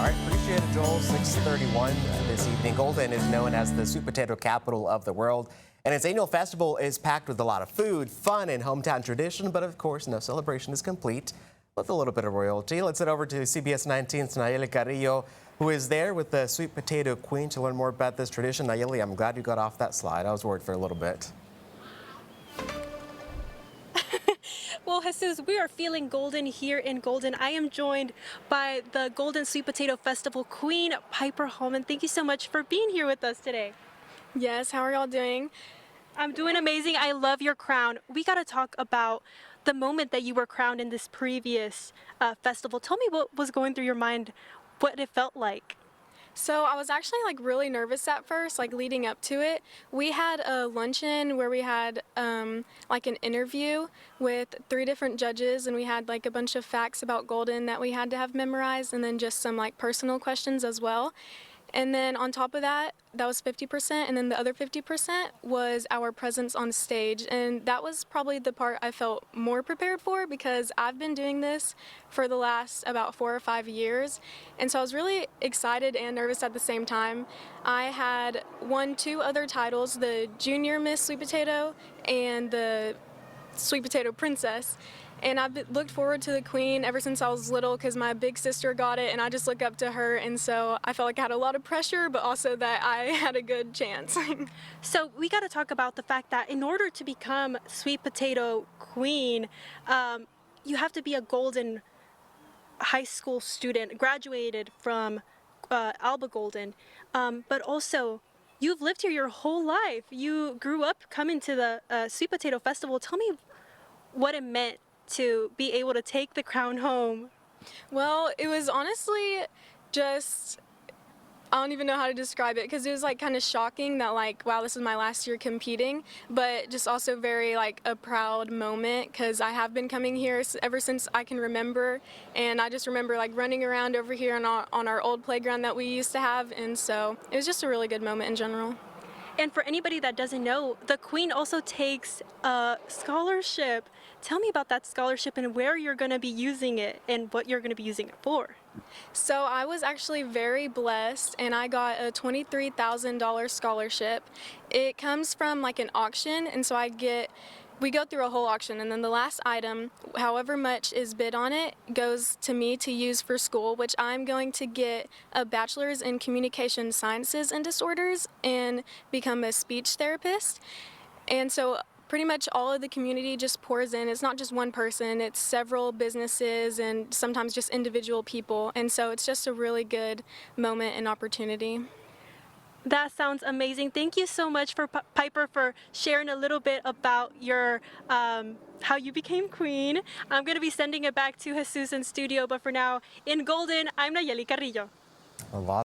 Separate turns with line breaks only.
right, appreciate it, Joel. 6:31 this evening. Golden is known as the sweet potato capital of the world, and its annual festival is packed with a lot of food, fun, and hometown tradition. But of course, no celebration is complete with a little bit of royalty. Let's head over to CBS 19's Nayeli Carrillo, who is there with the sweet potato queen to learn more about this tradition. Nayeli, I'm glad you got off that slide. I was worried for a little bit.
Well, Jesus, we are feeling golden here in Golden. I am joined by the Golden Sweet Potato Festival Queen, Piper Hallman. Thank you so much for being here with us today.
Yes, how are y'all doing?
I'm doing amazing. I love your crown. We got to talk about the moment that you were crowned in this previous festival. Tell me what was going through your mind, what it felt like.
So I was actually really nervous at first, leading up to it. We had a luncheon where we had an interview with 3 different judges, and we had a bunch of facts about Golden that we had to have memorized, and then just some personal questions as well. And then on top of that, that was 50%, and then the other 50% was our presence on stage. And that was probably the part I felt more prepared for, because I've been doing this for the last about 4 or 5 years. And so I was really excited and nervous at the same time. I had won 2 other titles, the Junior Miss Sweet Potato and the Sweet Potato Princess. And I've looked forward to the Queen ever since I was little, because my big sister got it, and I just look up to her, and so I felt like I had a lot of pressure, but also that I had a good chance.
So we got to talk about the fact that in order to become Sweet Potato Queen, you have to be a Golden high school student, graduated from Alba Golden, but also you've lived here your whole life. You grew up coming to the Sweet Potato Festival. Tell me what it meant to be able to take the crown home.
Well, it was honestly just, I don't even know how to describe it, because it was kind of shocking that wow, this is my last year competing, but just also very a proud moment, because I have been coming here ever since I can remember, and I just remember running around over here on our old playground that we used to have, and so it was just a really good moment in general.
And for anybody that doesn't know, the Queen also takes a scholarship. Tell me about that scholarship and where you're going to be using it and what you're going to be using it for.
So I was actually very blessed, and I got a $23,000 scholarship. It comes from an auction, and so we go through a whole auction, and then the last item, however much is bid on it, goes to me to use for school, which I'm going to get a bachelor's in communication sciences and disorders and become a speech therapist. And so pretty much all of the community just pours in. It's not just one person, it's several businesses and sometimes just individual people. And so it's just a really good moment and opportunity.
That sounds amazing. Thank you so much for Piper for sharing a little bit about your how you became queen. I'm going to be sending it back to Jesus in studio, but for now, in Golden, I'm Nayeli Carrillo.
A lot